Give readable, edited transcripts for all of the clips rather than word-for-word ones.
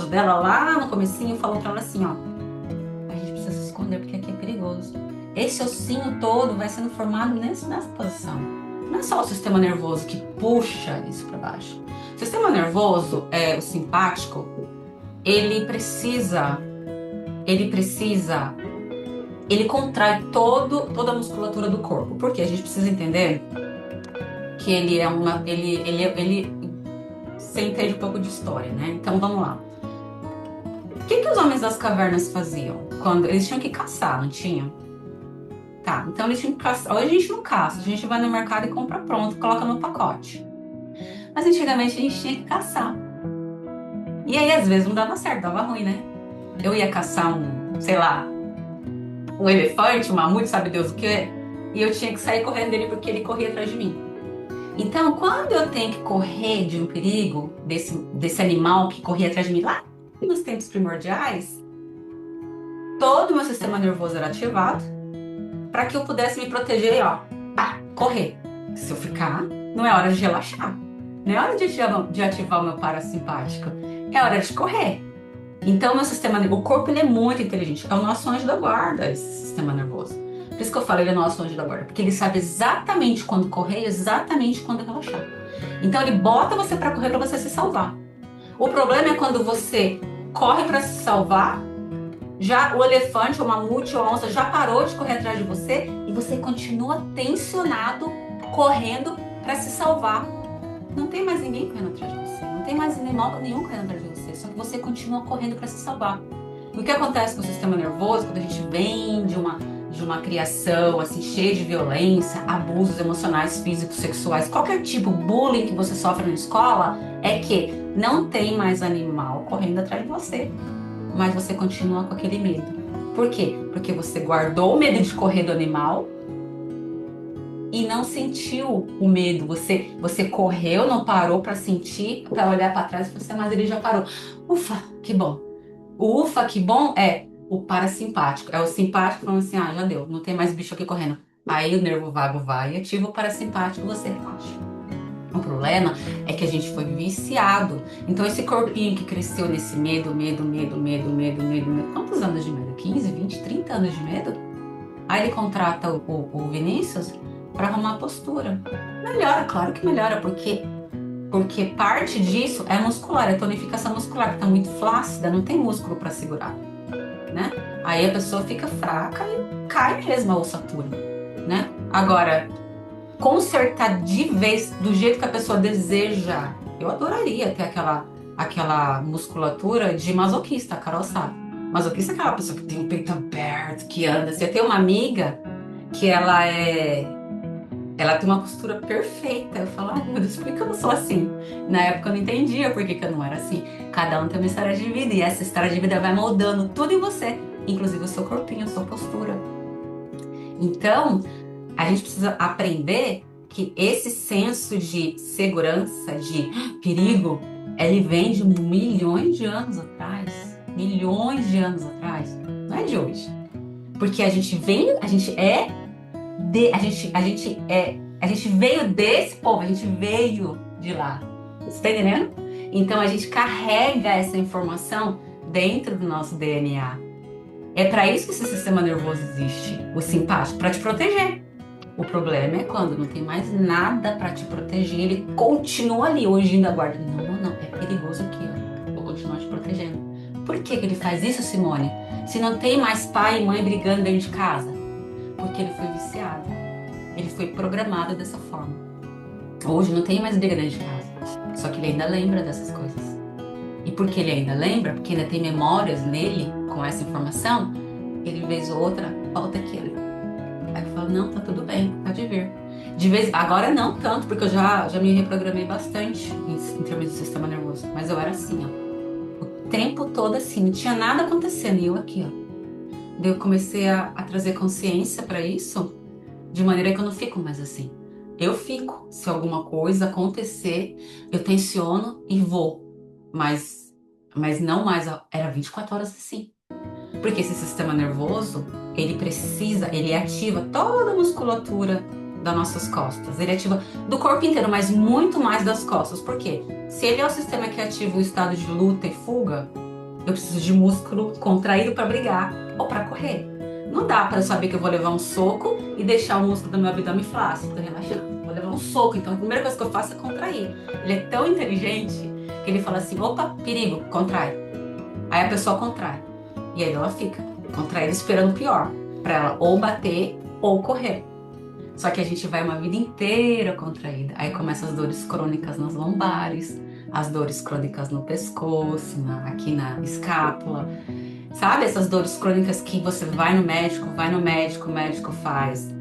dela lá no comecinho falou pra ela assim, ó, a gente precisa se esconder porque aqui é perigoso. Esse ossinho todo vai sendo formado nessa posição. Não é só o sistema nervoso que puxa isso para baixo. O sistema nervoso, o simpático, ele precisa, ele precisa, ele contrai toda a musculatura do corpo. Porque a gente precisa entender que ele é uma, você entende um pouco de história, né? Então vamos lá. O que que os homens das cavernas faziam? Quando eles tinham que caçar, não tinham? Tá, então eles tinham que caçar. Hoje a gente não caça, a gente vai no mercado e compra pronto, coloca no pacote. Mas antigamente a gente tinha que caçar. E aí às vezes não dava certo, dava ruim, né? Eu ia caçar sei lá, um elefante, um mamute, sabe Deus o quê? E eu tinha que sair correndo dele porque ele corria atrás de mim. Então, quando eu tenho que correr de um perigo, desse animal que corria atrás de mim lá nos tempos primordiais, todo o meu sistema nervoso era ativado para que eu pudesse me proteger e, ó, correr. Se eu ficar, não é hora de relaxar. Não é hora de ativar o meu parasimpático. É hora de correr. Então, o corpo ele é muito inteligente. É o nosso anjo da guarda, esse sistema nervoso. Por isso que eu falo, ele é o nosso anjo da guarda. Porque ele sabe exatamente quando correr e exatamente quando relaxar. Então, ele bota você para correr para você se salvar. O problema é quando você corre para se salvar, já o elefante, o mamute ou a onça já parou de correr atrás de você e você continua tensionado, correndo para se salvar. Não tem mais ninguém correndo atrás de você, não tem mais animal nenhum correndo atrás de você, só que você continua correndo para se salvar. E o que acontece com o sistema nervoso, quando a gente vem de uma criação assim, cheia de violência, abusos emocionais, físicos, sexuais, qualquer tipo, bullying que você sofre na escola, é que não tem mais animal correndo atrás de você, mas você continua com aquele medo. Por quê? Porque você guardou o medo de correr do animal e não sentiu o medo. Você correu, não parou para sentir, para olhar para trás e falar assim, mas ele já parou. Ufa, que bom. O ufa, que bom é o parasimpático. É o simpático falando assim, já deu, não tem mais bicho aqui correndo. Aí o nervo vago vai e ativa o parasimpático e você relaxa. O problema é que a gente foi viciado. Então esse corpinho que cresceu nesse medo, quantos anos de medo? 15, 20, 30 anos de medo? Aí ele contrata o Vinícius para arrumar a postura. Melhora, claro que melhora, porque parte disso é muscular, é tonificação muscular, que está muito flácida, não tem músculo para segurar, né? Aí a pessoa fica fraca e cai mesmo a ossatura, né? Agora, consertar de vez do jeito que a pessoa deseja, eu adoraria ter aquela musculatura de masoquista, a Carol sabe. Masoquista é aquela pessoa que tem o peito aberto, que anda. Você tem uma amiga que ela tem uma postura perfeita. Eu falo, ai meu Deus, por que eu não sou assim? Na época eu não entendia por que eu não era assim. Cada um tem uma história de vida e essa história de vida vai moldando tudo em você, inclusive o seu corpinho, a sua postura. Então, a gente precisa aprender que esse senso de segurança, de perigo, ele vem de milhões de anos atrás. Milhões de anos atrás. Não é de hoje. Porque a gente veio desse povo, a gente veio de lá. Você tá entendendo? Então a gente carrega essa informação dentro do nosso DNA. É para isso que esse sistema nervoso existe, o simpático, para te proteger. O problema é quando não tem mais nada para te proteger, ele continua ali, hoje ainda guarda. Não, é perigoso aqui, ó. Vou continuar te protegendo. Por que que ele faz isso, Simone? Se não tem mais pai e mãe brigando dentro de casa? Porque ele foi viciado. Ele foi programado dessa forma. Hoje não tem mais briga dentro de casa. Só que ele ainda lembra dessas coisas. E porque ele ainda lembra, porque ainda tem memórias nele com essa informação, ele, vez ou outra, volta aquilo. Aí eu falo, não, tá tudo bem, pode vir. Agora não tanto, porque eu já me reprogramei bastante em termos de sistema nervoso. Mas eu era assim, ó. O tempo todo assim, não tinha nada acontecendo. E eu aqui, ó. Daí eu comecei a trazer consciência para isso, de maneira que eu não fico mais assim. Eu fico. Se alguma coisa acontecer, eu tensiono e vou. Mas não mais, era 24 horas assim. Porque esse sistema nervoso, ele ativa toda a musculatura das nossas costas. Ele ativa do corpo inteiro, mas muito mais das costas. Por quê? Se ele é o sistema que ativa o estado de luta e fuga, Eu preciso de músculo contraído para brigar ou para correr. Não dá para eu saber que eu vou levar um soco e deixar o músculo do meu abdômen flácido, relaxando. Vou levar um soco, então a primeira coisa que eu faço é contrair. Ele é tão inteligente que ele fala assim: opa, perigo, contrai. Aí a pessoa contrai. E aí ela fica contraída esperando o pior, para ela ou bater ou correr. Só que a gente vai uma vida inteira contraída. Aí começam as dores crônicas nas lombares, as dores crônicas no pescoço, aqui na escápula. Sabe essas dores crônicas que você vai no médico, o médico faz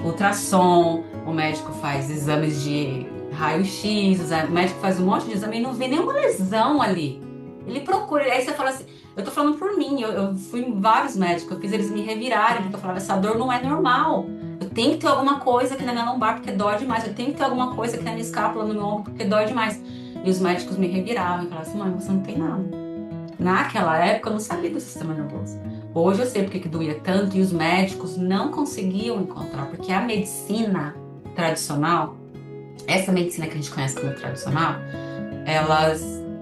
ultrassom, o médico faz exames de raio-x, o médico faz um monte de exame e não vê nenhuma lesão ali. Ele procura, aí você fala assim, eu tô falando por mim, eu fui em vários médicos, eu fiz eles me revirarem, porque eu falava, essa dor não é normal. Eu tenho que ter alguma coisa aqui na minha lombar, porque dói demais. Eu tenho que ter alguma coisa aqui na minha escápula, no meu ombro, porque dói demais. E os médicos me reviravam e falavam assim, mãe, você não tem nada. Naquela época eu não sabia do sistema nervoso. Hoje eu sei porque que doía tanto e os médicos não conseguiam encontrar, porque a medicina tradicional, essa medicina que a gente conhece como tradicional,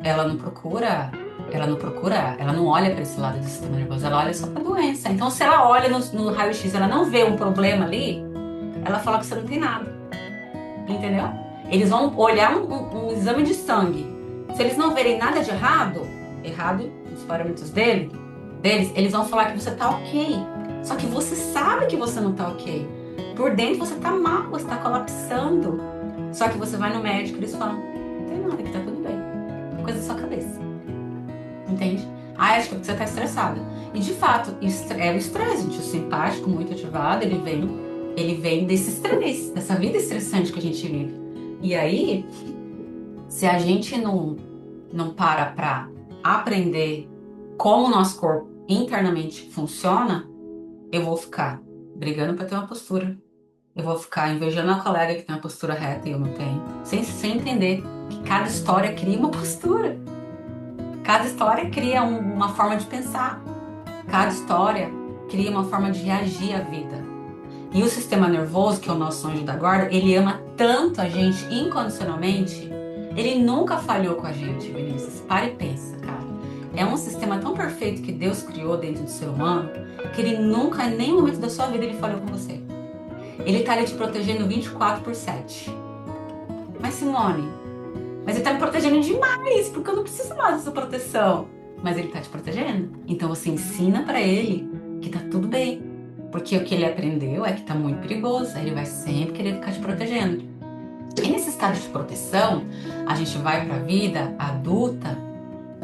ela não procura, ela não olha para esse lado do sistema nervoso, ela olha só para a doença. Então, se ela olha no raio-x, ela não vê um problema ali, ela fala que você não tem nada, entendeu? Eles vão olhar um exame de sangue. Se eles não verem nada de errado nos parâmetros deles, eles vão falar que você tá ok. Só que você sabe que você não tá ok. Por dentro você tá mal, você tá colapsando. Só que você vai no médico e eles falam, não tem nada, que tá tudo bem. Coisa da sua cabeça. Entende? Ah, acho que você tá estressada. E de fato, é o estresse, gente. O simpático muito ativado, ele vem desse estresse, dessa vida estressante que a gente vive. E aí, se a gente não para aprender como o nosso corpo internamente funciona, eu vou ficar brigando para ter uma postura. Eu vou ficar invejando a colega que tem uma postura reta e eu não tenho. Sem entender que cada história cria uma postura. Cada história cria uma forma de pensar. Cada história cria uma forma de reagir à vida. E o sistema nervoso, que é o nosso anjo da guarda, ele ama tanto a gente incondicionalmente. Ele nunca falhou com a gente, Vinícius. Para e pensa, cara. É um sistema tão perfeito que Deus criou dentro do ser humano que ele nunca, em nenhum momento da sua vida, ele falhou com você. Ele tá ali te protegendo 24/7. Mas Simone, mas ele tá me protegendo demais, porque eu não preciso mais dessa proteção. Mas ele tá te protegendo. Então você ensina pra ele que tá tudo bem. Porque o que ele aprendeu é que tá muito perigoso. Aí ele vai sempre querer ficar te protegendo. E nesse estado de proteção, a gente vai pra vida adulta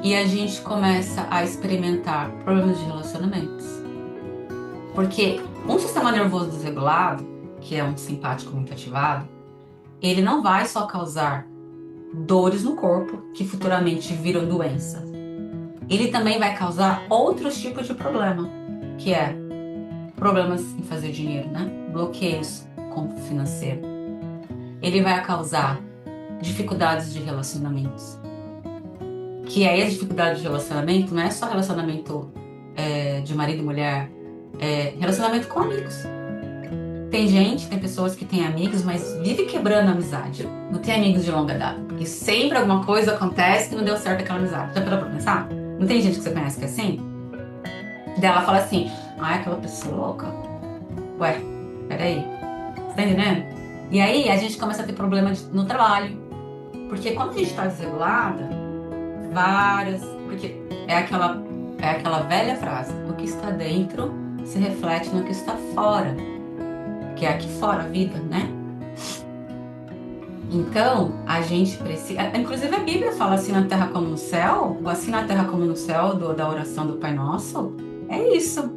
e a gente começa a experimentar problemas de relacionamentos. Porque um sistema nervoso desregulado, que é um simpático muito ativado, ele não vai só causar dores no corpo que futuramente viram doença. Ele também vai causar outros tipos de problema, que é problemas em fazer dinheiro, né? Bloqueios com financeiro. Ele vai causar dificuldades de relacionamentos. Que aí a dificuldade de relacionamento não é só relacionamento de marido e mulher, é relacionamento com amigos. Tem pessoas que têm amigos, mas vive quebrando a amizade. Não tem amigos de longa data. E sempre alguma coisa acontece que não deu certo aquela amizade. Já parou pra pensar? Não tem gente que você conhece que é assim? Daí ela fala assim, aquela pessoa louca. Ué, peraí. Você tá entendendo? E aí a gente começa a ter problema no trabalho. Porque quando a gente tá desregulada, porque é aquela velha frase, o que está dentro se reflete no que está fora. Que é aqui fora a vida, né? Então, a gente precisa... Inclusive a Bíblia fala assim na terra como no céu, ou assim na terra como no céu, da oração do Pai Nosso. É isso.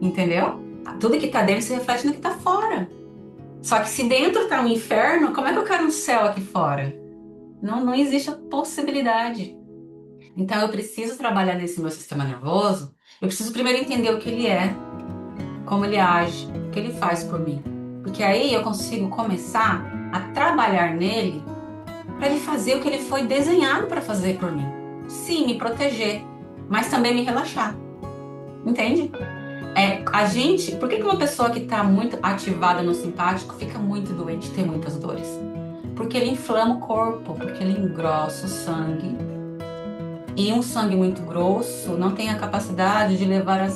Entendeu? Tudo que tá dentro se reflete no que tá fora. Só que se dentro tá um inferno, como é que eu quero um céu aqui fora? Não existe a possibilidade. Então eu preciso trabalhar nesse meu sistema nervoso. Eu preciso primeiro entender o que ele é, como ele age, o que ele faz por mim. Porque aí eu consigo começar a trabalhar nele para ele fazer o que ele foi desenhado para fazer por mim. Sim, me proteger, mas também me relaxar. Entende? Por que uma pessoa que está muito ativada no simpático fica muito doente e tem muitas dores? Porque ele inflama o corpo, porque ele engrossa o sangue. E um sangue muito grosso não tem a capacidade de levar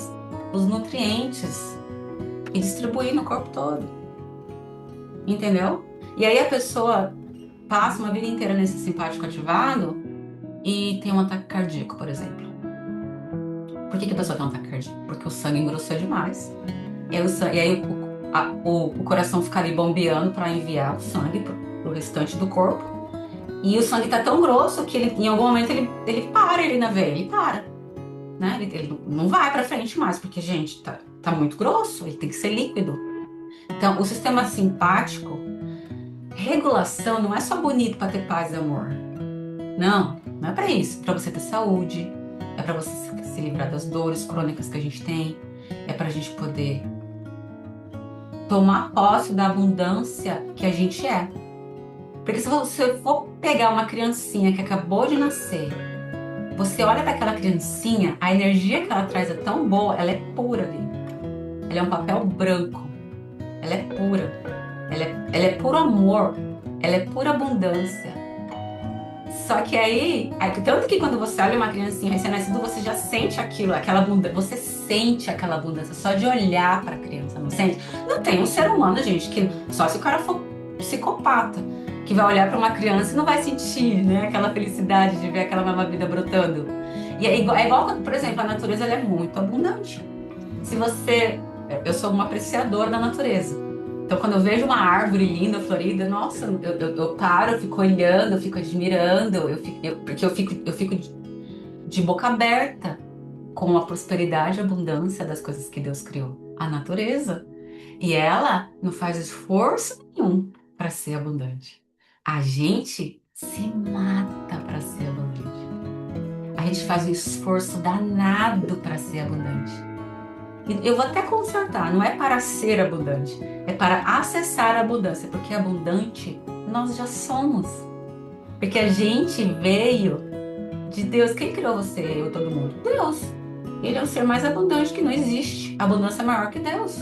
os nutrientes e distribuir no corpo todo. Entendeu? E aí a pessoa passa uma vida inteira nesse simpático ativado e tem um ataque cardíaco, por exemplo. Por que a pessoa tem um ataque cardíaco? Porque o sangue engrossou demais. E aí o coração fica ali bombeando para enviar o sangue pro restante do corpo. E o sangue tá tão grosso que em algum momento ele para ali na veia, ele para. Né? Ele não vai para frente mais, porque, gente, tá muito grosso, ele tem que ser líquido. Então, o sistema simpático, regulação não é só bonito para ter paz e amor. Não é para isso. É para você ter saúde, é para você se livrar das dores crônicas que a gente tem, é para a gente poder tomar posse da abundância que a gente é. Porque se você for pegar uma criancinha que acabou de nascer, você olha para aquela criancinha, a energia que ela traz é tão boa, ela é pura ali. Ela é um papel branco. Ela é pura. Ela é puro amor. Ela é pura abundância. Só que aí, tanto que quando você olha uma criancinha recém-nascida, você já sente aquilo, aquela abundância. Você sente aquela abundância só de olhar para a criança, não sente? Não tem um ser humano, gente, que só se o cara for psicopata, que vai olhar para uma criança e não vai sentir, né, aquela felicidade de ver aquela nova vida brotando. E é igual, por exemplo, a natureza ela é muito abundante. Eu sou uma apreciadora da natureza. Então, quando eu vejo uma árvore linda, florida, nossa, eu paro, eu fico olhando, eu fico admirando, porque eu fico de boca aberta com a prosperidade e abundância das coisas que Deus criou. A natureza. E ela não faz esforço nenhum para ser abundante. A gente se mata para ser abundante. A gente faz um esforço danado para ser abundante. E eu vou até consertar, não é para ser abundante, é para acessar a abundância, porque abundante nós já somos. Porque a gente veio de Deus. Quem criou você, eu, todo mundo? Deus. Ele é o ser mais abundante que não existe. A abundância é maior que Deus.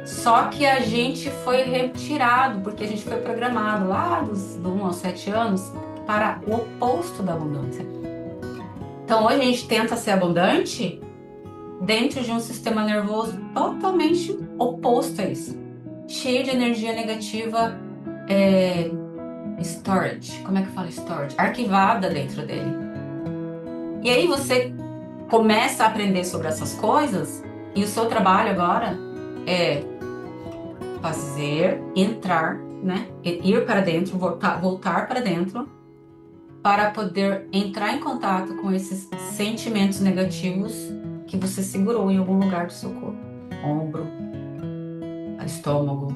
Só que a gente foi retirado, porque a gente foi programado lá do 1 aos 7 anos para o oposto da abundância. Então hoje a gente tenta ser abundante dentro de um sistema nervoso totalmente oposto a isso. Cheio de energia negativa, storage. Como é que fala storage? Arquivada dentro dele. E aí você começa a aprender sobre essas coisas e o seu trabalho agora é entrar, né? Ir para dentro, voltar para dentro para poder entrar em contato com esses sentimentos negativos que você segurou em algum lugar do seu corpo. Ombro, estômago,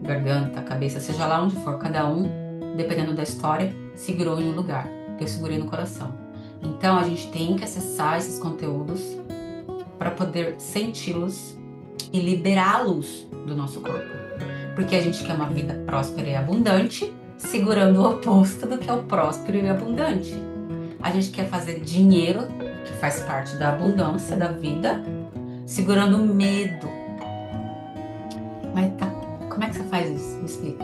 garganta, cabeça, seja lá onde for, cada um, dependendo da história, segurou em um lugar. Eu segurei no coração. Então a gente tem que acessar esses conteúdos para poder senti-los e liberá-los do nosso corpo. Porque a gente quer uma vida próspera e abundante, segurando o oposto do que é o próspero e abundante. A gente quer fazer dinheiro, que faz parte da abundância da vida, segurando o medo. Mas como é que você faz isso? Me explica.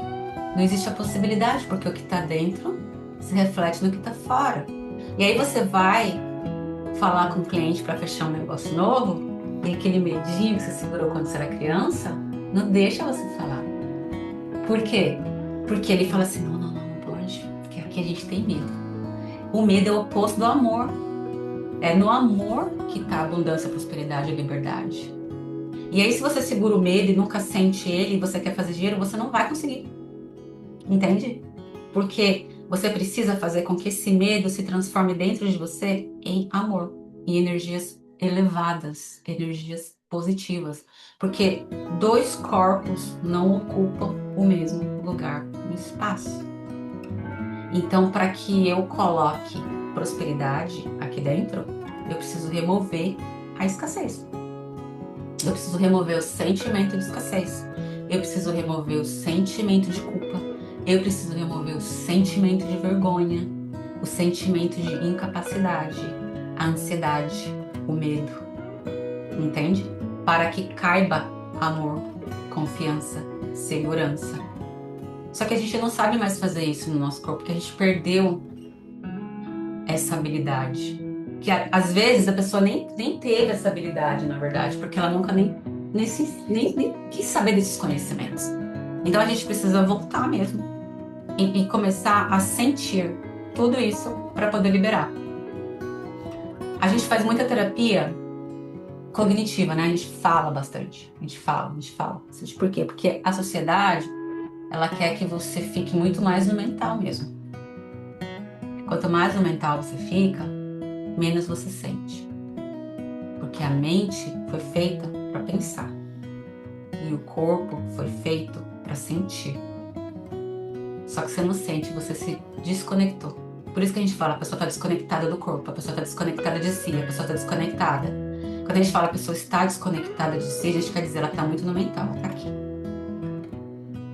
Não existe a possibilidade, porque o que está dentro se reflete no que está fora. E aí você vai falar com o cliente para fechar um negócio novo, e aquele medinho que você segurou quando você era criança, não deixa você falar. Por quê? Porque ele fala assim, não pode, porque aqui a gente tem medo. O medo é o oposto do amor. É no amor que está a abundância, a prosperidade e a liberdade. E aí se você segura o medo e nunca sente ele, e você quer fazer dinheiro, você não vai conseguir. Entende? Porque você precisa fazer com que esse medo se transforme dentro de você em amor, em energias elevadas, energias positivas. Porque dois corpos não ocupam o mesmo lugar no espaço. Então, para que eu coloque prosperidade aqui dentro, eu preciso remover a escassez. Eu preciso remover o sentimento de escassez. Eu preciso remover o sentimento de culpa. Eu preciso remover o sentimento de vergonha, o sentimento de incapacidade, a ansiedade, o medo. Entende? Para que caiba amor, confiança, segurança. Só que a gente não sabe mais fazer isso no nosso corpo, porque a gente perdeu essa habilidade. Que às vezes a pessoa nem teve essa habilidade, na verdade, porque ela nunca nem quis saber desses conhecimentos. Então a gente precisa voltar mesmo e começar a sentir tudo isso para poder liberar. A gente faz muita terapia cognitiva, né? A gente fala bastante. A gente fala. Por quê? Porque a sociedade, ela quer que você fique muito mais no mental mesmo. Quanto mais no mental você fica, menos você sente. Porque a mente foi feita para pensar. E o corpo foi feito para sentir. Só que você não sente, você se desconectou. Por isso que a gente fala, a pessoa está desconectada do corpo, a pessoa está desconectada de si, a pessoa está desconectada. Quando a gente fala a pessoa está desconectada de si, a gente quer dizer ela está muito no mental, ela está aqui.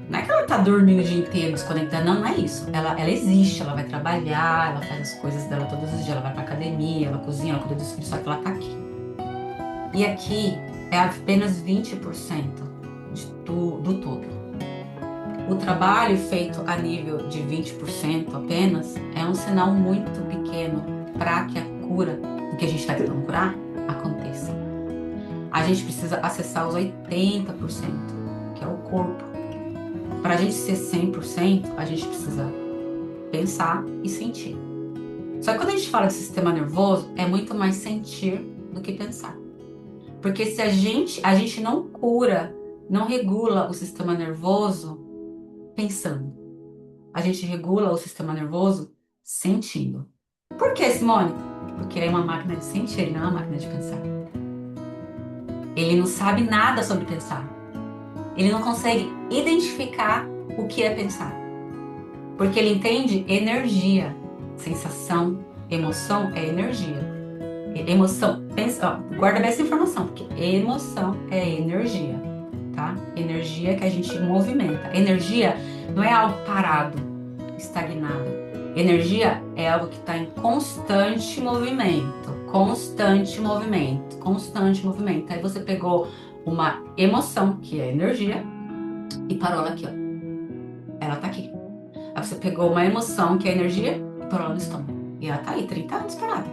Não é que ela está dormindo o dia inteiro desconectada, não é isso. Ela existe, ela vai trabalhar, ela faz as coisas dela todos os dias, ela vai pra academia, ela cozinha, ela cuida dos filhos, só que ela está aqui. E aqui é apenas 20% do todo. O trabalho feito a nível de 20% apenas é um sinal muito pequeno para que a cura do que a gente está tentando curar aconteça. A gente precisa acessar os 80%, que é o corpo. Para a gente ser 100%, a gente precisa pensar e sentir. Só que quando a gente fala de sistema nervoso, é muito mais sentir do que pensar. Porque se a gente não cura, não regula o sistema nervoso pensando. A gente regula o sistema nervoso sentindo. Por que, Simone? Porque ele é uma máquina de sentir, ele não é uma máquina de pensar. Ele não sabe nada sobre pensar. Ele não consegue identificar o que é pensar. Porque ele entende energia. Sensação, emoção é energia. Emoção, pensa, guarda bem essa informação, porque emoção é energia. Tá? Energia que a gente movimenta. Energia não é algo parado, estagnado. Energia é algo que está em constante movimento. Aí você pegou uma emoção, que é energia, e parou ela aqui, ó. Ela tá aqui. Aí você pegou uma emoção, que é energia, e parou ela no estômago. E ela tá aí, 30 anos parada.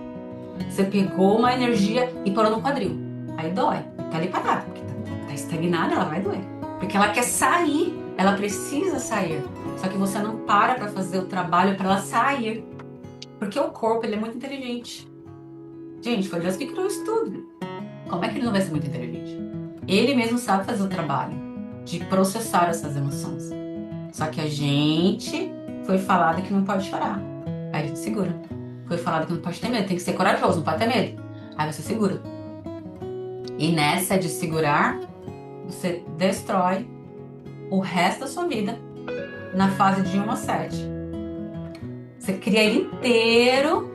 Você pegou uma energia e parou no quadril. Aí dói. Tá ali parada, porque tá estagnada, ela vai doer. Porque ela quer sair, ela precisa sair. Só que você não para fazer o trabalho para ela sair. Porque o corpo, ele é muito inteligente. Gente, foi Deus que criou isso tudo. Como é que ele não vai ser muito inteligente? Ele mesmo sabe fazer o trabalho de processar essas emoções. Só que a gente foi falado que não pode chorar. Aí a gente segura. Foi falado que não pode ter medo, tem que ser corajoso, não pode ter medo. Aí você segura. E nessa de segurar, você destrói o resto da sua vida na fase de 1 a 7. Você cria ele inteiro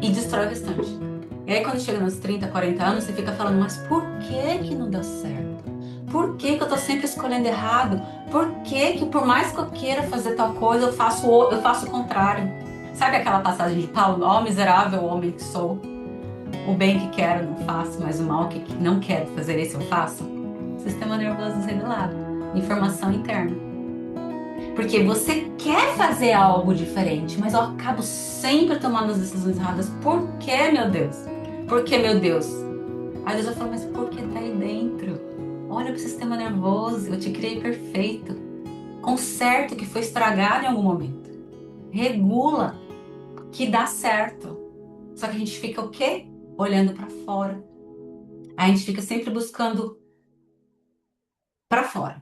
e destrói o restante. E aí quando chega nos 30, 40 anos, você fica falando, mas por que não deu certo? Por que eu tô sempre escolhendo errado? Por que por mais que eu queira fazer tal coisa, eu faço o contrário? Sabe aquela passagem de Paulo? Ó, miserável homem que sou. O bem que quero não faço, mas o mal que não quero fazer, esse eu faço. Sistema nervoso desregulado. Informação interna. Porque você quer fazer algo diferente, mas eu acabo sempre tomando as decisões erradas. Por que, meu Deus? Por que, meu Deus? Aí Deus vai falar, mas por que tá aí dentro? Olha pro sistema nervoso, eu te criei perfeito. Conserta o que foi estragado em algum momento. Regula, que dá certo. Só que a gente fica o quê? Olhando para fora. A gente fica sempre buscando para fora.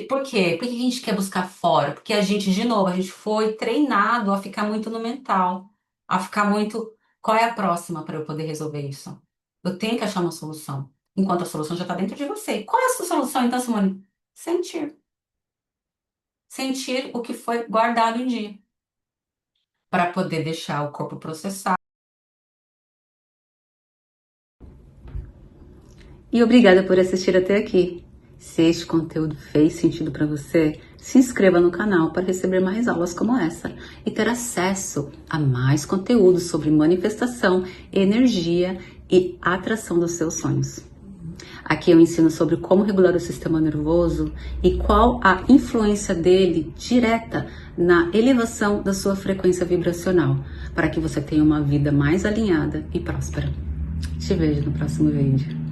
Por quê? Por que a gente quer buscar fora? Porque a gente, de novo, a gente foi treinado a ficar muito no mental. A ficar muito... Qual é a próxima para eu poder resolver isso? Eu tenho que achar uma solução. Enquanto a solução já está dentro de você. Qual é a sua solução, então, Simone? Sentir. Sentir o que foi guardado em dia. Para poder deixar o corpo processar. E obrigada por assistir até aqui. Se este conteúdo fez sentido para você, se inscreva no canal para receber mais aulas como essa e ter acesso a mais conteúdo sobre manifestação, energia e atração dos seus sonhos. Aqui eu ensino sobre como regular o sistema nervoso e qual a influência dele direta na elevação da sua frequência vibracional, para que você tenha uma vida mais alinhada e próspera. Te vejo no próximo vídeo.